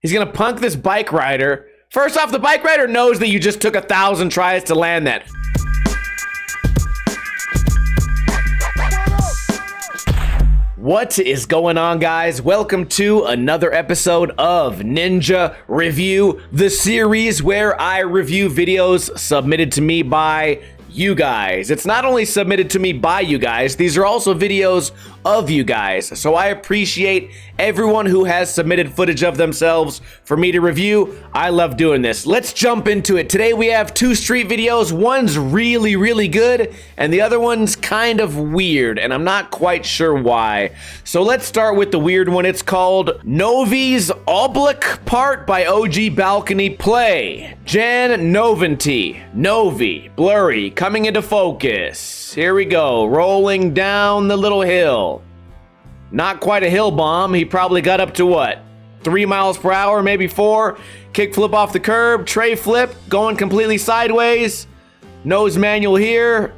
He's gonna punk this bike rider. First off, the bike rider knows that you just took 1,000 tries to land that. What is going on, guys? Welcome to another episode of Ninja Review, the series where I review videos submitted to me by you guys. It's not only submitted to me by you guys, these are also videos of you guys. So I appreciate everyone who has submitted footage of themselves for me to review. I love doing this. Let's jump into it. Today we have two street videos. One's really good, and the other one's kind of weird, and I'm not quite sure why. So let's start with the weird one. It's called Novi's Oblique Part by OG Balcony Play. Jan Noventy. Novi. Blurry. Coming into focus. Here we go. Rolling down the little hill. Not quite a hill bomb. He probably got up to what? 3 miles per hour, maybe 4. Kick flip off the curb. Tray flip. Going completely sideways. Nose manual here.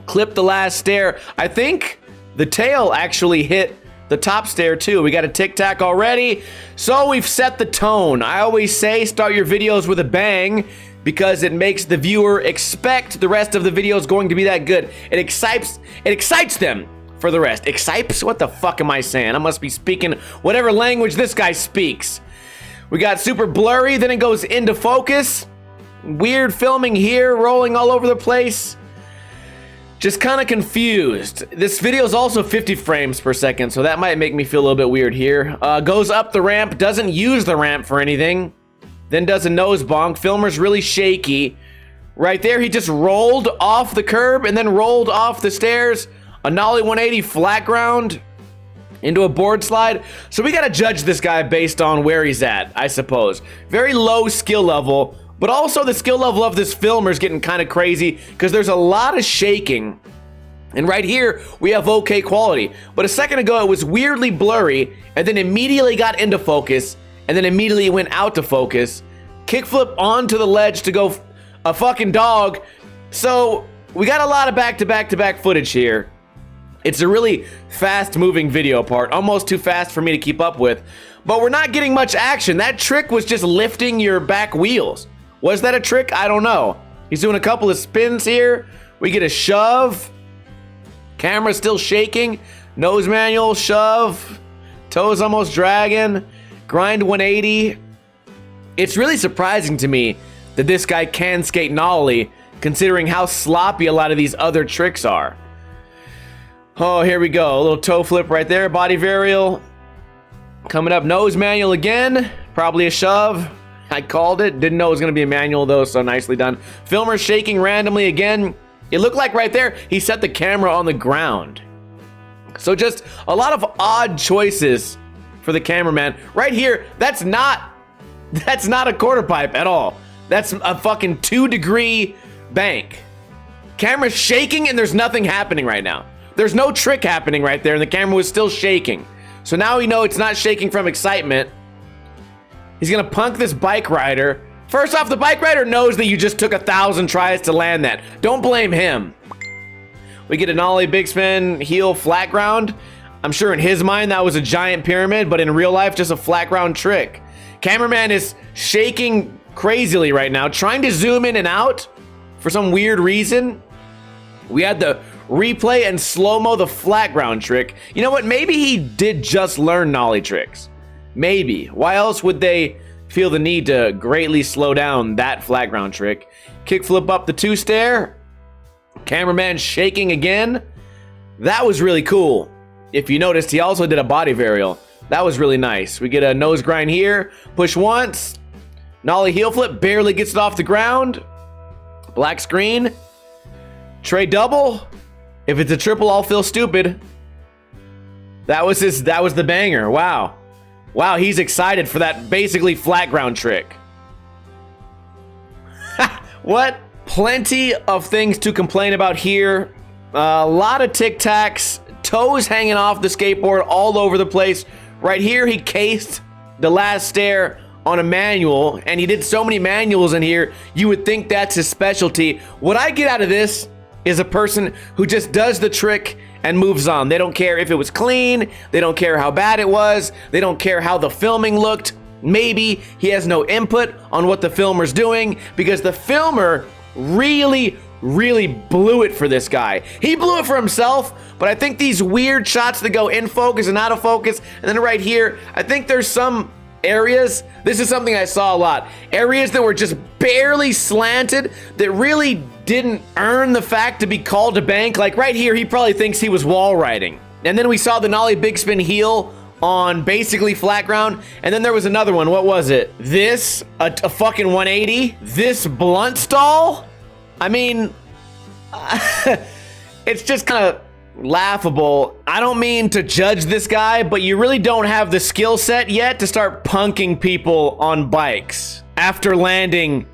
Clip the last stair. I think the tail actually hit the top stair too. We got a tic-tac already. So we've set the tone. I always say start your videos with a bang, because it makes the viewer expect the rest of the video is going to be that good. It excites them for the rest. Excites? What the fuck am I saying? I must be speaking whatever language this guy speaks. We got super blurry, then it goes into focus. Weird filming here, rolling all over the place. Just kind of confused. This video is also 50 frames per second, so that might make me feel a little bit weird here. Goes up the ramp, doesn't use the ramp for anything. Then does a nose bonk. Filmer's really shaky. Right there, he just rolled off the curb and then rolled off the stairs. A Nollie 180 flat ground into a board slide. So we gotta judge this guy based on where he's at, I suppose. Very low skill level, but also the skill level of this filmer's getting kind of crazy because there's a lot of shaking. And right here, we have okay quality. But a second ago, it was weirdly blurry and then immediately got into focus and then immediately went out to focus. Kickflip onto the ledge to go a fucking dog. So we got a lot of back-to-back footage here. It's a really fast-moving video part, almost too fast for me to keep up with. But we're not getting much action. That trick was just lifting your back wheels. Was that a trick? I don't know. He's doing a couple of spins here. We get a shove. Camera's still shaking. Nose manual, shove. Toes almost dragging. Grind 180. It's really surprising to me that this guy can skate Nollie, considering how sloppy a lot of these other tricks are. Oh, here we go. A little toe flip right there. Body varial. Coming up, nose manual again. Probably a shove. I called it. Didn't know it was going to be a manual, though, so nicely done. Filmer shaking randomly again. It looked like right there, he set the camera on the ground. So just a lot of odd choices for the cameraman. Right here, that's not a quarter pipe at all. That's a fucking 2-degree bank. Camera's shaking and there's nothing happening right now. There's no trick happening right there and the camera was still shaking. So now we know it's not shaking from excitement. He's gonna punk this bike rider. First off, the bike rider knows that you just took 1,000 tries to land that. Don't blame him. We get a Nollie big spin, heel flat ground. I'm sure in his mind that was a giant pyramid, but in real life, just a flat ground trick. Cameraman is shaking crazily right now, trying to zoom in and out for some weird reason. We had the replay and slow-mo the flat ground trick. You know what? Maybe he did just learn Nollie tricks. Maybe. Why else would they feel the need to greatly slow down that flat ground trick? Kick flip up the 2 stair. Cameraman shaking again. That was really cool. If you noticed, he also did a body varial. That was really nice. We get a nose grind here. Push once. Nollie heel flip. Barely gets it off the ground. Black screen. Tray double. If it's a triple, I'll feel stupid. That was the banger. Wow. Wow, he's excited for that basically flat ground trick. What? Plenty of things to complain about here. A lot of tic-tacs. Toes hanging off the skateboard all over the place. Right here, he cased the last stair on a manual, and he did so many manuals in here, you would think that's his specialty. What I get out of this is a person who just does the trick and moves on. They don't care if it was clean. They don't care how bad it was. They don't care how the filming looked. maybe he has no input on what the filmer's doing, because the filmer really blew it for this guy. He blew it for himself, but I think these weird shots that go in focus and out of focus, and then right here, I think there's some areas, this is something I saw a lot, areas that were just barely slanted that really didn't earn the fact to be called to bank. Like right here, he probably thinks he was wall riding. And then we saw the Nollie big spin heel on basically flat ground. And then there was another one. What was it? This, a fucking 180. This blunt stall. I mean, it's just kind of laughable. I don't mean to judge this guy, but you really don't have the skill set yet to start punking people on bikes after landing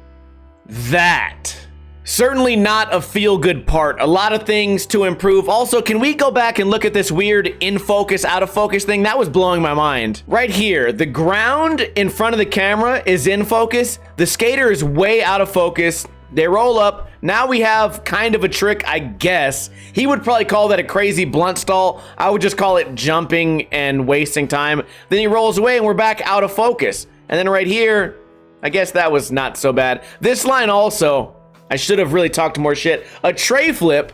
that. Certainly not a feel-good part. A lot of things to improve. Also, can we go back and look at this weird in-focus, out-of-focus thing? That was blowing my mind. Right here, the ground in front of the camera is in focus. The skater is way out of focus. They roll up. Now we have kind of a trick, I guess. He would probably call that a crazy blunt stall. I would just call it jumping and wasting time. Then he rolls away and we're back out of focus. And then right here, I guess that was not so bad. This line also, I should have really talked more shit. A tray flip,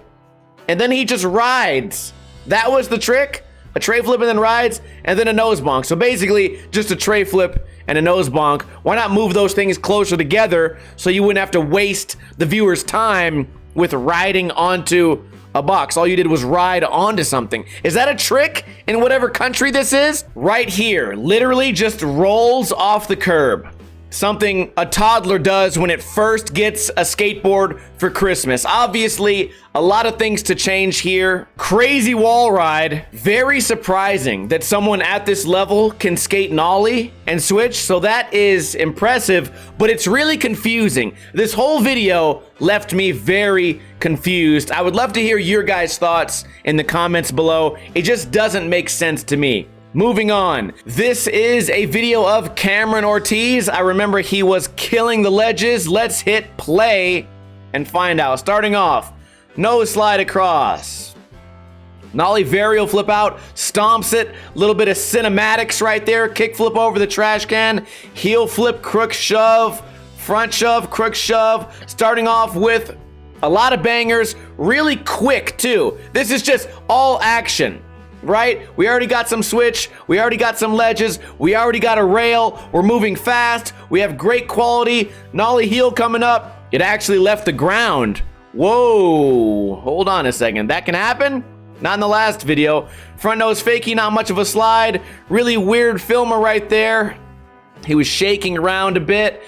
and then he just rides. That was the trick. A tray flip and then rides, and then a nose bonk. So basically, just a tray flip and a nose bonk. Why not move those things closer together so you wouldn't have to waste the viewer's time with riding onto a box? All you did was ride onto something. Is that a trick in whatever country this is? Right here, literally just rolls off the curb. Something a toddler does when it first gets a skateboard for Christmas. Obviously, a lot of things to change here. Crazy wall ride. Very surprising that someone at this level can skate nollie and switch. So that is impressive, but it's really confusing. This whole video left me very confused. I would love to hear your guys' thoughts in the comments below. It just doesn't make sense to me. Moving on, this is a video of Cameron Ortiz. I remember he was killing the ledges. Let's hit play and find out. Starting off, nose slide across. Nollie varial flip out, stomps it. A little bit of cinematics right there. Kick flip over the trash can. Heel flip, crook shove, front shove, crook shove. Starting off with a lot of bangers, really quick too. This is just all action. Right? We already got some switch. We already got some ledges. We already got a rail. We're moving fast. We have great quality. Nollie heel coming up. It actually left the ground. Whoa. Hold on a second. That can happen? Not in the last video. Front nose fakie, not much of a slide. Really weird filmer right there. He was shaking around a bit.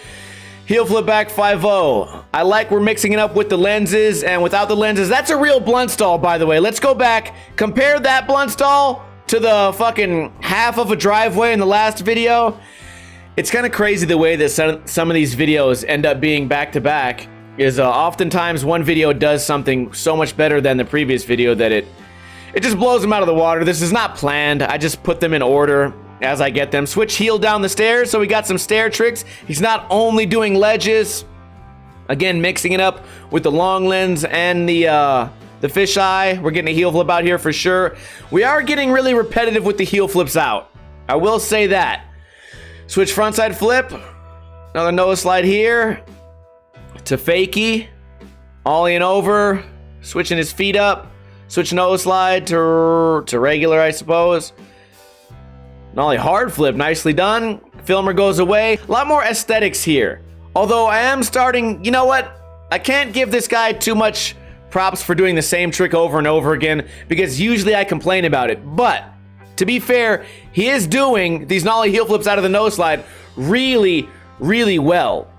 Heel flip back 5-0. I like we're mixing it up with the lenses and without the lenses. That's a real blunt stall, by the way. Let's go back. Compare that blunt stall to the fucking half of a driveway in the last video. It's kind of crazy the way that some of these videos end up being back-to-back. Is oftentimes one video does something so much better than the previous video that it just blows them out of the water. This is not planned. I just put them in order as I get them. Switch heel down the stairs, so we got some stair tricks. He's not only doing ledges, again mixing it up with the long lens and the fisheye. We're getting a heel flip out here for sure. We are getting really repetitive with the heel flips out, I will say that. Switch frontside flip, another nose slide here to fakie, ollieing over, switching his feet up, switch nose slide to regular, I suppose. Nollie hard flip, nicely done. Filmer goes away. A lot more aesthetics here. Although I am starting, you know what? I can't give this guy too much props for doing the same trick over and over again, because usually I complain about it. But to be fair, he is doing these nollie heel flips out of the nose slide really well.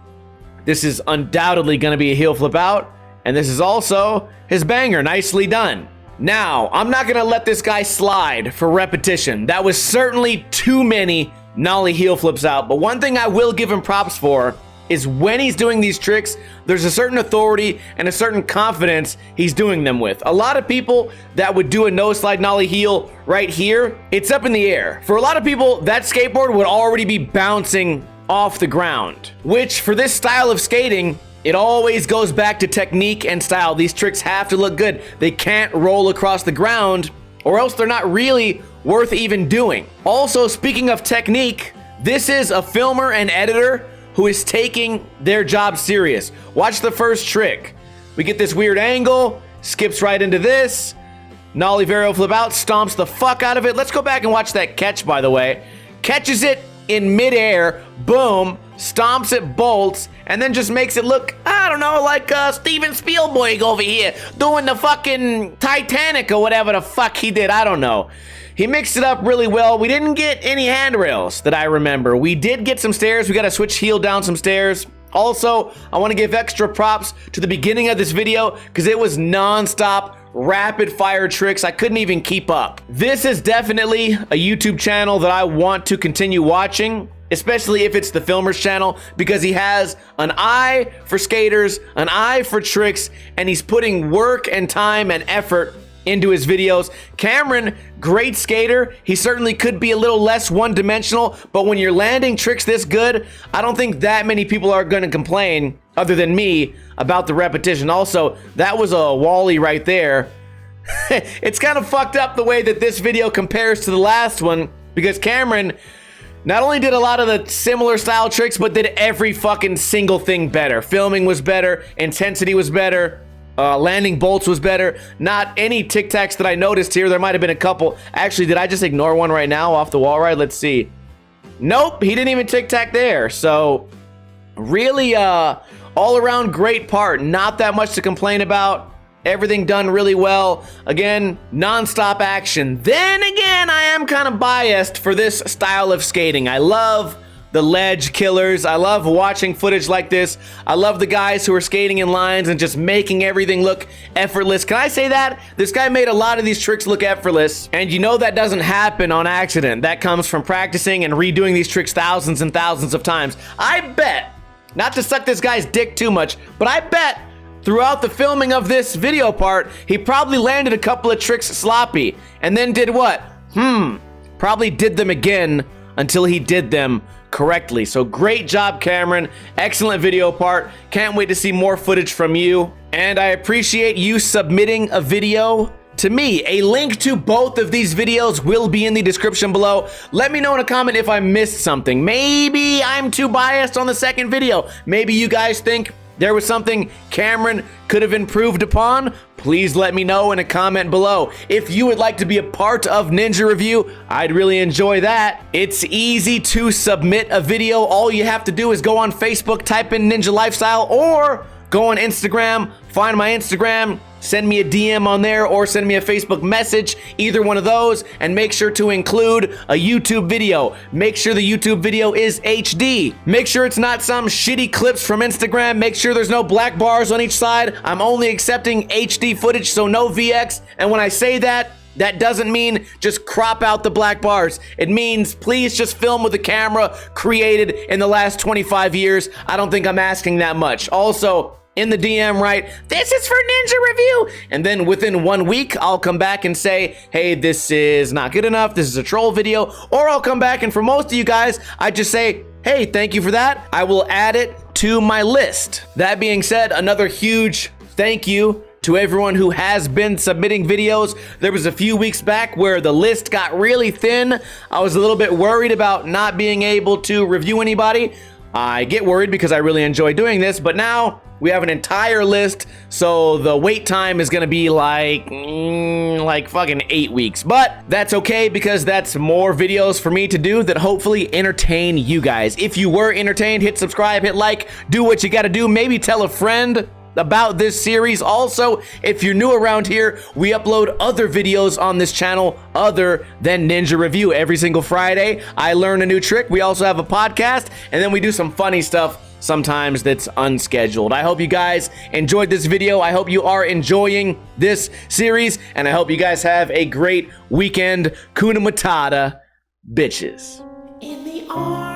This is undoubtedly going to be a heel flip out, and this is also his banger. Nicely done. Now, I'm not going to let this guy slide for repetition. That was certainly too many nollie heel flips out. But one thing I will give him props for is when he's doing these tricks, there's a certain authority and a certain confidence he's doing them with. A lot of people that would do a nose slide nollie heel right here, it's up in the air. For a lot of people, that skateboard would already be bouncing off the ground, which for this style of skating, it always goes back to technique and style. These tricks have to look good. They can't roll across the ground or else they're not really worth even doing. Also, speaking of technique, This is a filmer and editor who is taking their job serious. Watch the first trick. We get this weird angle, skips right into this. Nollie, varial, flip out, stomps the fuck out of it. Let's go back and watch that catch, by the way. Catches it in midair, boom, stomps it, bolts, and then just makes it look, I don't know, like Steven Spielberg over here doing the fucking Titanic or whatever the fuck he did. I don't know. He mixed it up really well. We didn't get any handrails that I remember. We did get some stairs. We got to switch heel down some stairs. Also, I want to give extra props to the beginning of this video because it was non-stop rapid fire tricks. I couldn't even keep up. This is definitely a YouTube channel that I want to continue watching, especially if it's the filmer's channel, because he has an eye for skaters, an eye for tricks, and he's putting work and time and effort into his videos. Cameron, great skater. He certainly could be a little less one-dimensional, but when you're landing tricks this good, I don't think that many people are going to complain, other than me, about the repetition. Also, that was a Wally right there. It's kind of fucked up the way that this video compares to the last one, because Cameron not only did a lot of the similar style tricks, but did every fucking single thing better. Filming was better, intensity was better, landing bolts was better. Not any tic tacs that I noticed here. There might have been a couple. Actually, did I just ignore one right now off the wall ride? Let's see. Nope, he didn't even tic tac there. So really all around great part. Not that much to complain about. Everything done really well. Again, non-stop action. Then again, I am kind of biased for this style of skating. I love the ledge killers. I love watching footage like this. I love the guys who are skating in lines and just making everything look effortless. Can I say that? This guy made a lot of these tricks look effortless. And you know that doesn't happen on accident. That comes from practicing and redoing these tricks thousands and thousands of times. I bet, not to suck this guy's dick too much, but I bet throughout the filming of this video part, he probably landed a couple of tricks sloppy and then did what? Probably did them again until he did them correctly. So great job, Cameron. Excellent video part. Can't wait to see more footage from you. And I appreciate you submitting a video to me. A link to both of these videos will be in the description below. Let me know in a comment if I missed something. Maybe I'm too biased on the second video. Maybe you guys think there was something Cameron could have improved upon. Please let me know in a comment below. If you would like to be a part of Ninja Review, I'd really enjoy that. It's easy to submit a video. All you have to do is go on Facebook, type in Ninja Lifestyle, or go on Instagram, find my Instagram, send me a DM on there, or send me a Facebook message, either one of those, and make sure to include a YouTube video. Make sure the YouTube video is HD. Make sure it's not some shitty clips from Instagram. Make sure there's no black bars on each side. I'm only accepting HD footage, so no VX. And when I say that, that doesn't mean just crop out the black bars. It means please just film with a camera created in the last 25 years. I don't think I'm asking that much. Also, in the DM, right, this is for Ninja Review. And then within 1 week, I'll come back and say, hey, this is not good enough. This is a troll video. Or I'll come back and for most of you guys, I just say, hey, thank you for that. I will add it to my list. That being said, another huge thank you to everyone who has been submitting videos. There was a few weeks back where the list got really thin. I was a little bit worried about not being able to review anybody. I get worried because I really enjoy doing this, but now we have an entire list, so the wait time is gonna be like fucking 8 weeks. But that's okay because that's more videos for me to do that hopefully entertain you guys. If you were entertained, hit subscribe, hit like, do what you gotta do. Maybe tell a friend about this series. Also, if you're new around here, we upload other videos on this channel other than Ninja Review. Every single Friday, I learn a new trick. We also have a podcast, and then we do some funny stuff sometimes that's unscheduled. I hope you guys enjoyed this video. I hope you are enjoying this series, and I hope you guys have a great weekend. Kuna Matata, bitches. In the arms